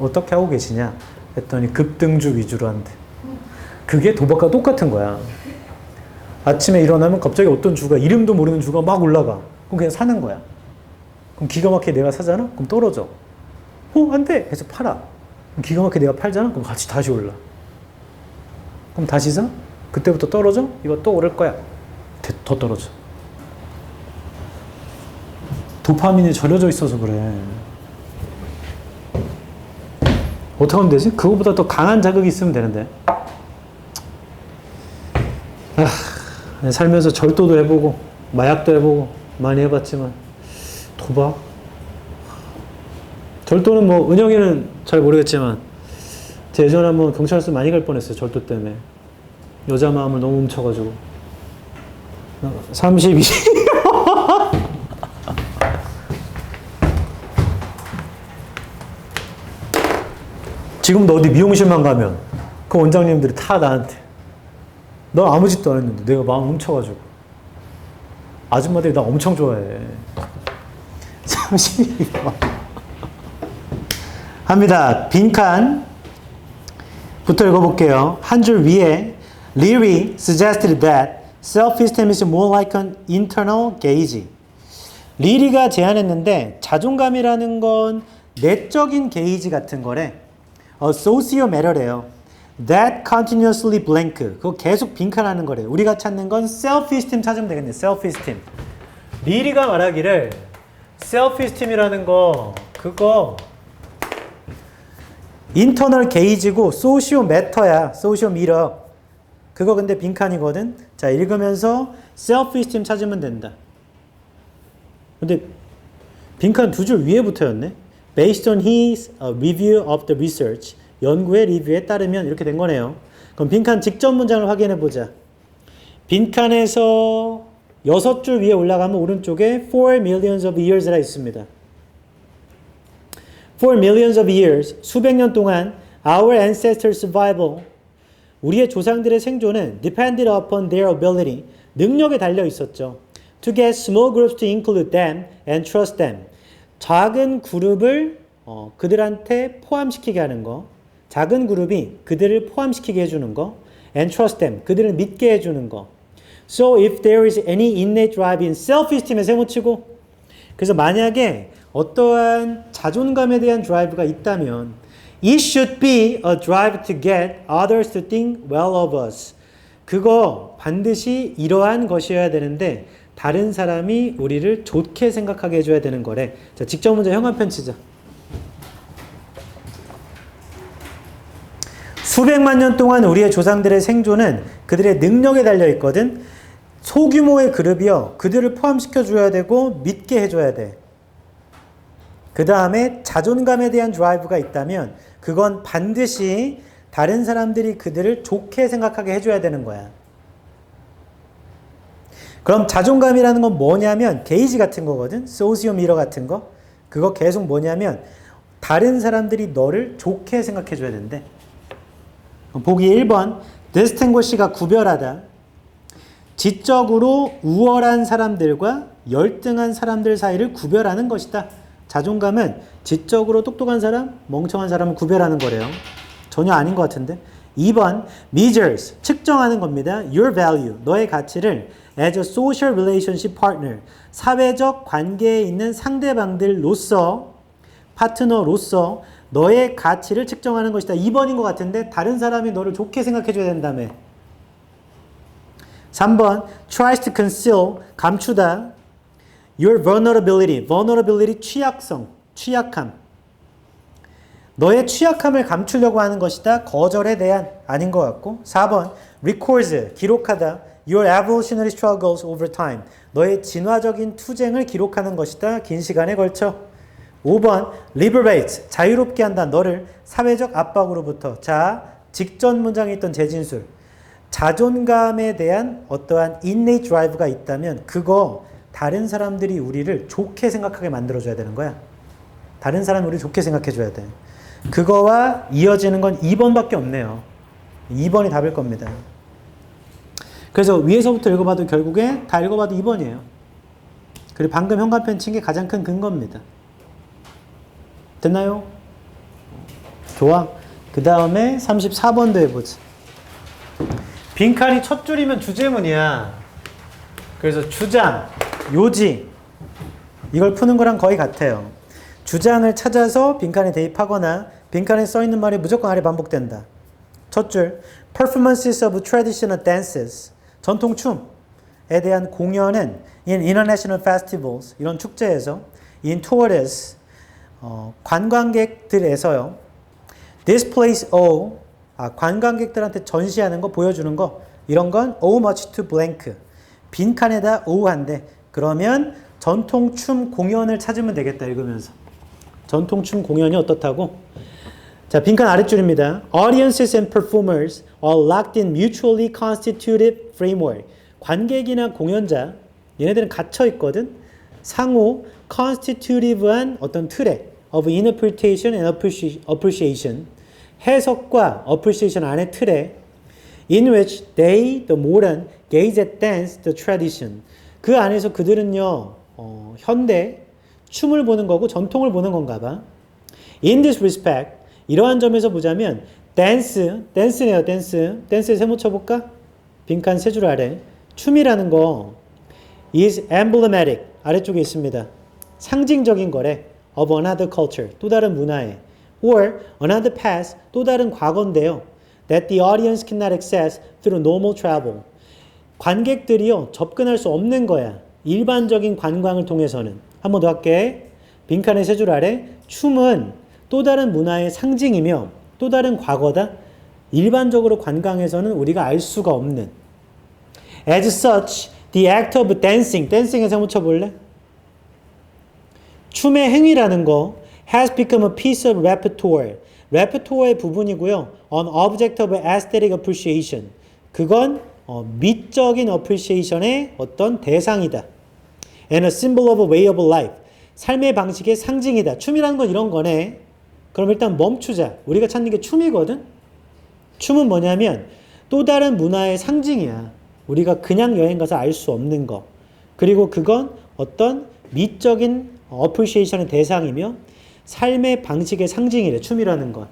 어떻게 하고 계시냐? 했더니 급등주 위주로 한대. 그게 도박과 똑같은 거야. 아침에 일어나면 갑자기 어떤 주가, 이름도 모르는 주가 막 올라가. 그럼 그냥 사는 거야. 그럼 기가 막히게 내가 사잖아? 그럼 떨어져. 안 돼! 계속 팔아. 그럼 기가 막히게 내가 팔잖아? 그럼 같이 다시 올라. 그럼 다시 사? 그때부터 떨어져? 이거 또 오를 거야. 더 떨어져. 도파민이 절여져 있어서 그래. 어떻게 하면 되지? 그거보다 더 강한 자극이 있으면 되는데. 살면서 절도도 해보고 마약도 해보고 많이 해봤지만 도박? 절도는 뭐 은영이는 잘 모르겠지만 제 예전에 한번 경찰서 많이 갈 뻔했어요. 절도 때문에. 여자 마음을 너무 훔쳐가지고 32 지금도 어디 미용실만 가면 그 원장님들이 다 나한테 너 아무 짓도 안 했는데 내가 마음 훔쳐가지고 아줌마들이 나 엄청 좋아해. 32번 합니다. 빈칸부터 읽어볼게요. 한 줄 위에 Leary suggested that self-esteem is more like an internal gauge. 리리가 제안했는데 자존감이라는 건 내적인 게이지 같은 거래. sociometer래요. That continuously blank. 그거 계속 빈칸하는 거래. 우리가 찾는 건 self-esteem 찾으면 되겠네. self-esteem. 리리가 말하기를 self-esteem이라는 거 그거 internal gauge고 sociometer야. sociometer. 그거 근데 빈칸이거든. 자, 읽으면서 self-esteem 찾으면 된다. 근데 빈칸 두 줄 위에 붙어였네. Based on his review of the research. 연구의 리뷰에 따르면 이렇게 된 거네요. 그럼 빈칸 직전 문장을 확인해 보자. 빈칸에서 6줄 위에 올라가면 오른쪽에 4 millions of years라 있습니다. 4 millions of years, 수백 년 동안 our ancestors' survival, 우리의 조상들의 생존은 depended upon their ability, 능력에 달려 있었죠. To get small groups to include them and trust them. 작은 그룹을 그들한테 포함시키게 하는 거. 작은 그룹이 그들을 포함시키게 해주는 거. And trust them. 그들을 믿게 해주는 거. So if there is any innate drive in self-esteem에 세모치고 그래서 만약에 어떠한 자존감에 대한 드라이브가 있다면 It should be a drive to get others to think well of us. 그거 반드시 이러한 것이어야 되는데 다른 사람이 우리를 좋게 생각하게 해줘야 되는 거래. 자, 직접 문제 형한편 치자. 수백만 년 동안 우리의 조상들의 생존은 그들의 능력에 달려 있거든. 소규모의 그룹이요. 그들을 포함시켜줘야 되고 믿게 해줘야 돼. 그 다음에 자존감에 대한 드라이브가 있다면 그건 반드시 다른 사람들이 그들을 좋게 생각하게 해줘야 되는 거야. 그럼 자존감이라는 건 뭐냐면 게이지 같은 거거든. 소시오미러 같은 거. 그거 계속 뭐냐면 다른 사람들이 너를 좋게 생각해 줘야 된대. 보기 1번 distinguish가 구별하다. 지적으로 우월한 사람들과 열등한 사람들 사이를 구별하는 것이다. 자존감은 지적으로 똑똑한 사람, 멍청한 사람을 구별하는 거래요. 전혀 아닌 것 같은데. 2번 measures, 측정하는 겁니다. Your value, 너의 가치를 as a social relationship partner, 사회적 관계에 있는 상대방들로서, 파트너로서 너의 가치를 측정하는 것이다. 2번인 것 같은데 다른 사람이 너를 좋게 생각해줘야 된다며. 3번 tries to conceal, 감추다. Your vulnerability, vulnerability 취약성, 취약함. 너의 취약함을 감추려고 하는 것이다. 거절에 대한 아닌 것 같고. 4번 records 기록하다. Your evolutionary struggles over time. 너의 진화적인 투쟁을 기록하는 것이다. 긴 시간에 걸쳐. 5번 liberate 자유롭게 한다. 너를 사회적 압박으로부터. 자, 직전 문장에 있던 재진술. 자존감에 대한 어떠한 innate drive가 있다면 그거 다른 사람들이 우리를 좋게 생각하게 만들어줘야 되는 거야. 다른 사람이 우리를 좋게 생각해줘야 돼. 그거와 이어지는 건 2번밖에 없네요. 2번이 답일 겁니다. 그래서 위에서부터 읽어봐도 결국에 다 읽어봐도 2번이에요. 그리고 방금 현관펜 친 게 가장 큰 근거입니다. 됐나요? 좋아. 그 다음에 34번도 해보자. 빈칸이 첫 줄이면 주제문이야. 그래서 주장, 요지 이걸 푸는 거랑 거의 같아요. 주장을 찾아서 빈칸에 대입하거나 빈칸에 써있는 말이 무조건 아래 반복된다. 첫 줄, performances of traditional dances, 전통 춤에 대한 공연은 in international festivals, 이런 축제에서 in tourists, 관광객들에서요. displays owe, 관광객들한테 전시하는 거, 보여주는 거, 이런 건 owe much to blank, 빈칸에다 owe한데 그러면 전통춤 공연을 찾으면 되겠다. 읽으면서 전통춤 공연이 어떻다고? 자, 빈칸 아랫줄입니다. Audiences and performers are locked in mutually constituted framework. 관객이나 공연자 얘네들은 갇혀 있거든. 상호 constitutive한 어떤 틀에 of interpretation and appreciation, 해석과 appreciation 안의 틀에 in which they, the modern, gaze at dance, the tradition. 그 안에서 그들은요, 현대 춤을 보는 거고 전통을 보는 건가 봐. In this respect, 이러한 점에서 보자면 댄스네요. 댄스에 세모 쳐볼까? 빈칸 세 줄 아래 춤이라는 거 is emblematic, 아래쪽에 있습니다. 상징적인 거래. of another culture, 또 다른 문화에. or another past, 또 다른 과거인데요. that the audience cannot access through normal travel. 관객들이요, 접근할 수 없는 거야. 일반적인 관광을 통해서는. 한 번 더 할게. 빈칸의 세 줄 아래 춤은 또 다른 문화의 상징이며 또 다른 과거다. 일반적으로 관광에서는 우리가 알 수가 없는. As such, the act of dancing, 댄싱에 세모 쳐볼래? 춤의 행위라는 거 has become a piece of repertoire. repertoire의 부분이고요. An object of aesthetic appreciation. 그건 미적인 appreciation의 어떤 대상이다. And a symbol of a way of life. 삶의 방식의 상징이다. 춤이라는 건 이런 거네. 그럼 일단 멈추자. 우리가 찾는 게 춤이거든. 춤은 뭐냐면 또 다른 문화의 상징이야. 우리가 그냥 여행 가서 알 수 없는 거. 그리고 그건 어떤 미적인 appreciation의 대상이며 삶의 방식의 상징이래. 춤이라는 건.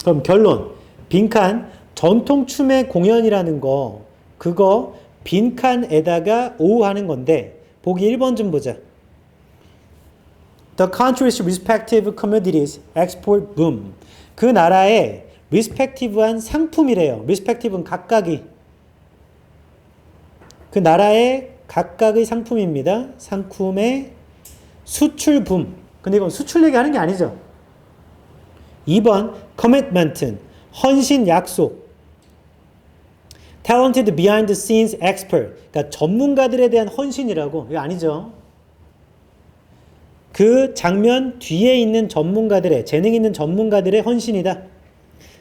그럼 결론. 빈칸 전통 춤의 공연이라는 거 그거 빈칸에다가 오하는 건데 보기 1번 좀 보자. The country's respective commodities export boom. 그 나라의 respective한 상품이래요. respective는 각각이. 그 나라의 각각의 상품입니다. 상품의 수출 붐. 근데 이건 수출 얘기하는 게 아니죠. 2번 commitment는 헌신 약속. talented behind the scenes expert. 그러니까 전문가들에 대한 헌신이라고. 이거 아니죠. 그 장면 뒤에 있는 전문가들의 재능 있는 전문가들의 헌신이다.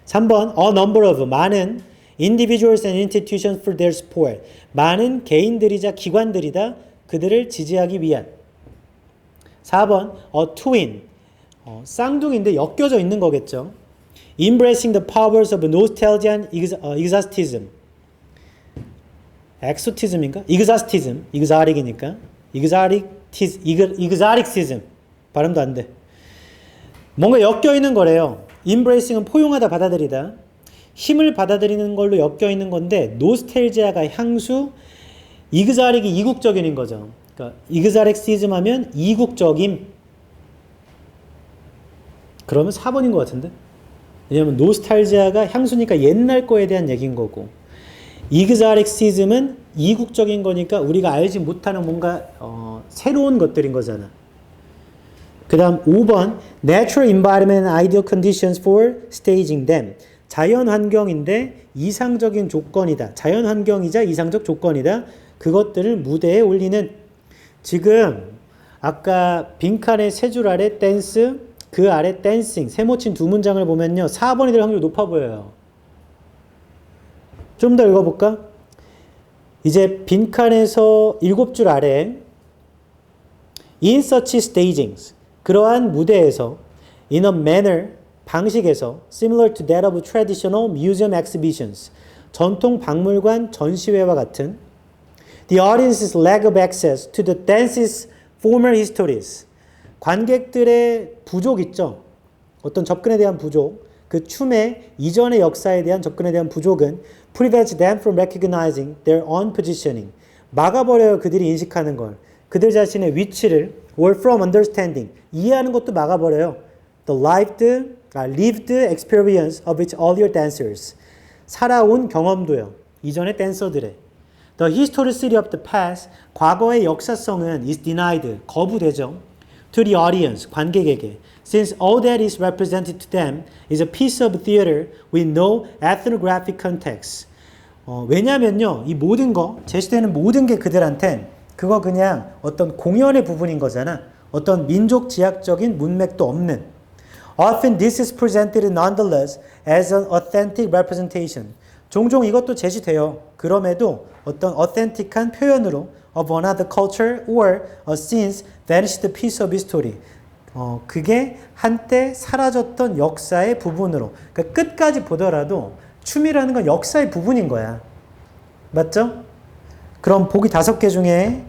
3번 a number of 많은 individuals and institutions for their support. 많은 개인들이자 기관들이다. 그들을 지지하기 위한. 4번 a twin. 쌍둥이인데 엮여져 있는 거겠죠. Embracing the powers of nostalgia and exoticism. exotism인가? exoticism. exotic이니까. exoticism. 발음도 안 돼. 뭔가 엮여 있는 거래요. embracing은 포용하다, 받아들이다. 힘을 받아들이는 걸로 엮여 있는 건데 노스텔지아가 향수, exotic이 이국적인 거죠. 그러니까 exoticism 하면 이국적임. 그러면 4번인 것 같은데? 왜냐하면 노스탈지아가 향수니까 옛날 거에 대한 얘기인 거고 exoticism은 이국적인 거니까 우리가 알지 못하는 뭔가 새로운 것들인 거잖아. 그 다음 5번 Natural environment and ideal conditions for staging them. 자연 환경인데 이상적인 조건이다. 자연 환경이자 이상적 조건이다. 그것들을 무대에 올리는. 지금 아까 빈칸의 세 줄 아래 댄스, 그 아래 댄싱, 세모친 두 문장을 보면요. 4번이 될 확률이 높아 보여요. 좀 더 읽어볼까? 이제 빈칸에서 7줄 아래 In such stagings, 그러한 무대에서 In a manner, 방식에서 Similar to that of traditional museum exhibitions, 전통 박물관 전시회와 같은 The audience's lack of access to the dance's former histories, 관객들의 부족 있죠? 어떤 접근에 대한 부족, 그 춤의 이전의 역사에 대한 접근에 대한 부족은 prevents them from recognizing their own positioning, 막아버려요. 그들이 인식하는 걸. 그들 자신의 위치를 or from understanding, 이해하는 것도 막아버려요. The lived experience of its earlier dancers, 살아온 경험도요. 이전의 댄서들의. The historicity of the past, 과거의 역사성은 is denied, 거부되죠. To the audience, 관객에게. Since all that is represented to them is a piece of theater with no ethnographic context. 왜냐면요, 이 모든 거, 제시되는 모든 게 그들한텐 그거 그냥 어떤 공연의 부분인 거잖아. 어떤 민족 지향적인 문맥도 없는. Often this is presented nonetheless as an authentic representation. 종종 이것도 제시돼요. 그럼에도 어떤 authentic한 표현으로 of another culture or a since vanished piece of history. 그게 한때 사라졌던 역사의 부분으로. 그러니까 끝까지 보더라도 춤이라는 건 역사의 부분인 거야. 맞죠? 그럼 보기 5개 중에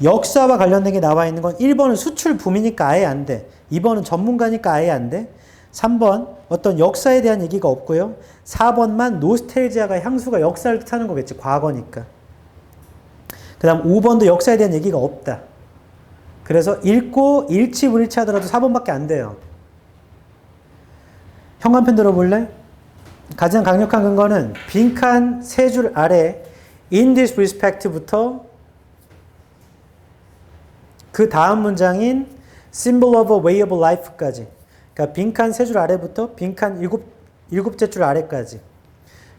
역사와 관련된 게 나와 있는 건 1번은 수출붐이니까 아예 안 돼. 2번은 전문가니까 아예 안 돼. 3번 어떤 역사에 대한 얘기가 없고요. 4번만 노스텔지아가 향수가 역사를 뜻하는 거겠지. 과거니까. 그 다음 5번도 역사에 대한 얘기가 없다. 그래서 읽고 일치불일치 하더라도 4번밖에 안 돼요. 현관편 들어볼래? 가장 강력한 근거는 빈칸 3줄 아래 in this respect부터 그 다음 문장인 symbol of a way of life까지. 그러니까 빈칸 3줄 아래부터 빈칸 7째 줄 아래까지.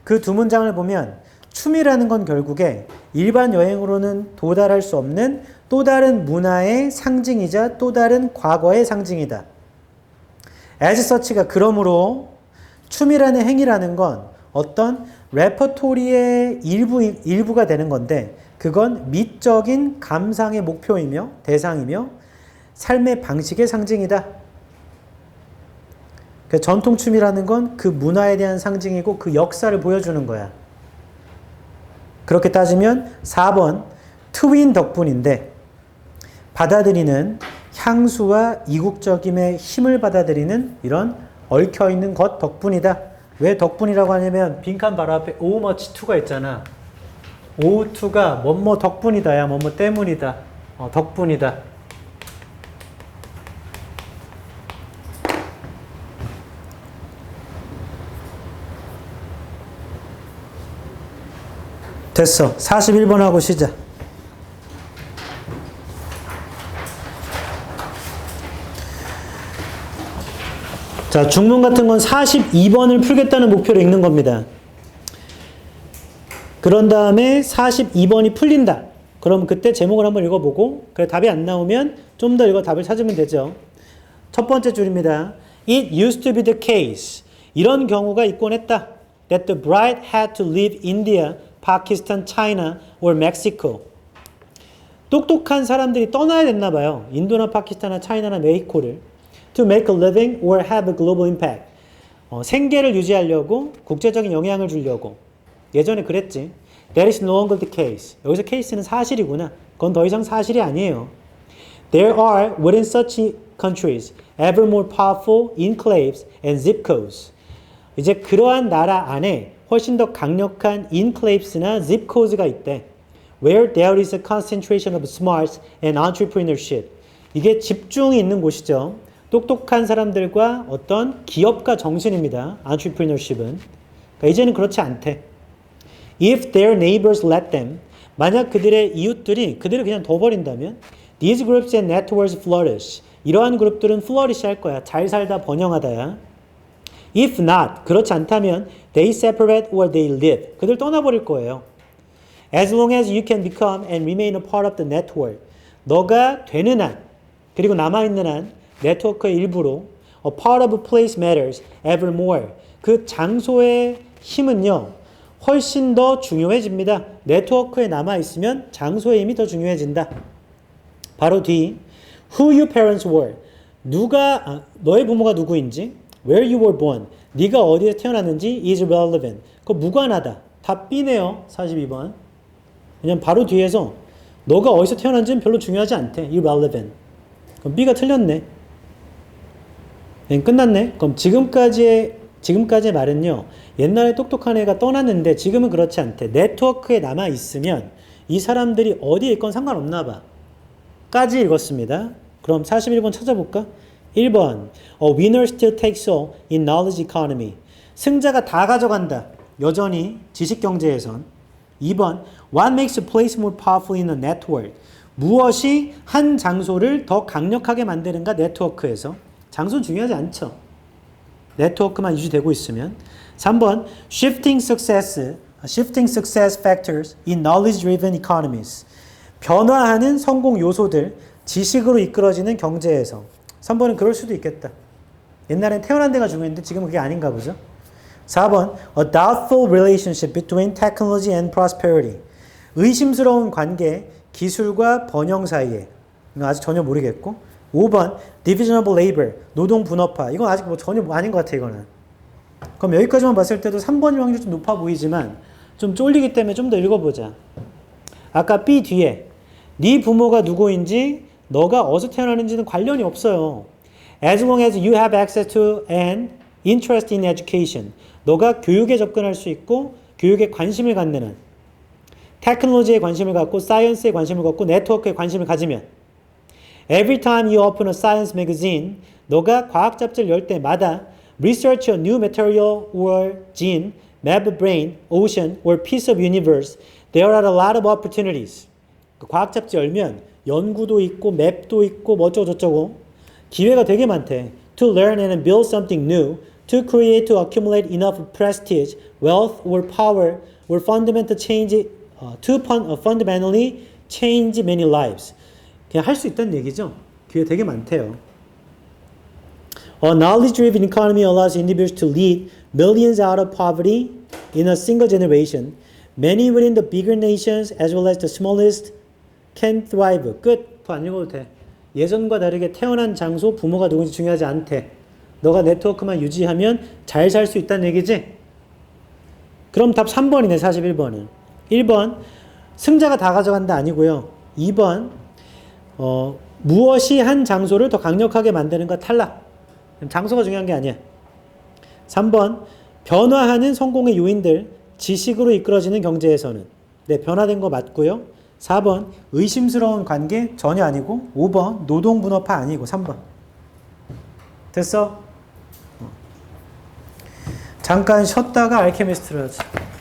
그 두 문장을 보면 춤이라는 건 결국에 일반 여행으로는 도달할 수 없는 또 다른 문화의 상징이자 또 다른 과거의 상징이다. as such가 그러므로 춤이라는 행위라는 건 어떤 레퍼토리의 일부가 되는 건데 그건 미적인 감상의 목표이며 대상이며 삶의 방식의 상징이다. 그러니까 전통춤이라는 건 그 문화에 대한 상징이고 그 역사를 보여주는 거야. 그렇게 따지면 4번 트윈 덕분인데 받아들이는 향수와 이국적임의 힘을 받아들이는 이런 얽혀있는 것 덕분이다. 왜 덕분이라고 하냐면 빈칸 바로 앞에 so much to가 있잖아. so to가 뭐뭐 덕분이다. 야 뭐뭐 때문이다. 덕분이다. 됐어. 41번 하고 시작. 자, 중문 같은 건 42번을 풀겠다는 목표로 읽는 겁니다. 그런 다음에 42번이 풀린다. 그럼 그때 제목을 한번 읽어보고 그래 답이 안 나오면 좀 더 읽어 답을 찾으면 되죠. 첫 번째 줄입니다. It used to be the case. 이런 경우가 있곤 했다. That the bride had to leave India, Pakistan, China or Mexico. 똑똑한 사람들이 떠나야 됐나 봐요. 인도나 파키스탄이나 차이나나 멕시코를. To make a living or have a global impact. 생계를 유지하려고 국제적인 영향을 주려고. 예전에 그랬지. That is no longer the case. 여기서 케이스는 사실이구나. 그건 더 이상 사실이 아니에요. There are within such countries ever more powerful enclaves and zip codes. 이제 그러한 나라 안에 훨씬 더 강력한 enclaves나 zip codes가 있대. Where there is a concentration of smarts and entrepreneurship. 이게 집중이 있는 곳이죠. 똑똑한 사람들과 어떤 기업가 정신입니다. entrepreneurship은. 그러니까 이제는 그렇지 않대. If their neighbors let them, 만약 그들의 이웃들이 그들을 그냥 둬버린다면 these groups and networks flourish. 이러한 그룹들은 flourish 할 거야. 잘 살다, 번영하다야. If not, 그렇지 않다면 they separate or they live. 그들 떠나버릴 거예요. As long as you can become and remain a part of the network. 너가 되는 한, 그리고 남아있는 한 네트워크의 일부로 a part of a place matters ever more. 그 장소의 힘은요. 훨씬 더 중요해집니다. 네트워크에 남아있으면 장소의 힘이 더 중요해진다. 바로 뒤 who your parents were. 너의 부모가 누구인지 where you were born. 네가 어디에 태어났는지 is relevant. 그거 무관하다. 답 B네요. 42번. 왜냐면 바로 뒤에서 너가 어디서 태어난지는 별로 중요하지 않대. irrelevant. 그럼 B가 틀렸네. 끝났네. 그럼 지금까지의 말은요. 옛날에 똑똑한 애가 떠났는데 지금은 그렇지 않대. 네트워크에 남아있으면 이 사람들이 어디에 있건 상관없나 봐. 까지 읽었습니다. 그럼 41번 찾아볼까? 1번 A winner still takes all in knowledge economy. 승자가 다 가져간다. 여전히 지식경제에선. 2번 What makes a place more powerful in a network? 무엇이 한 장소를 더 강력하게 만드는가 네트워크에서. 장소는 중요하지 않죠. 네트워크만 유지되고 있으면. 3번 Shifting success factors in knowledge-driven economies. 변화하는 성공 요소들, 지식으로 이끌어지는 경제에서. 3번은 그럴 수도 있겠다. 옛날엔 태어난 데가 중요했는데 지금은 그게 아닌가 보죠. 4번 A doubtful relationship between technology and prosperity. 의심스러운 관계, 기술과 번영 사이에. 이건 아직 전혀 모르겠고. 5번 Division of labor. 노동 분업화. 이건 아직 전혀 아닌 것 같아 이거는. 그럼 여기까지만 봤을 때도 3번이 확률이 좀 높아 보이지만 좀 쫄리기 때문에 좀 더 읽어보자. 아까 B 뒤에 네 부모가 누구인지 너가 어디서 태어나는지는 관련이 없어요. As long as you have access to and interest in education. 너가 교육에 접근할 수 있고 교육에 관심을 갖는 한. 테크놀로지에 관심을 갖고 사이언스에 관심을 갖고 네트워크에 관심을 가지면 Every time you open a science magazine, 너가 과학 잡지를 열 때마다 research a new material or gene, map a brain, ocean, or piece of universe, there are a lot of opportunities. 과학 잡지 열면 연구도 있고 맵도 있고 뭐쩌고 저쩌고 기회가 되게 많대. To learn and build something new, to create, to accumulate enough prestige, wealth, or power, or fundamental change, to fundamentally change many lives. 그냥 할 수 있다는 얘기죠. 기회 되게 많대요. A knowledge-driven economy allows individuals to lead millions out of poverty in a single generation. Many within the bigger nations as well as the smallest can thrive. 끝. 더 안 읽어도 돼. 예전과 다르게 태어난 장소, 부모가 누군지 중요하지 않대. 너가 네트워크만 유지하면 잘 살 수 있다는 얘기지? 그럼 답 3번이네, 41번은. 1번, 승자가 다 가져간다 아니고요. 2번, 무엇이 한 장소를 더 강력하게 만드는가 탈락. 장소가 중요한 게 아니야. 3번, 변화하는 성공의 요인들, 지식으로 이끌어지는 경제에서는. 네, 변화된 거 맞고요. 4번, 의심스러운 관계 전혀 아니고. 5번, 노동분업화 아니고. 3번. 됐어? 잠깐 쉬었다가 알케미스트를 하자.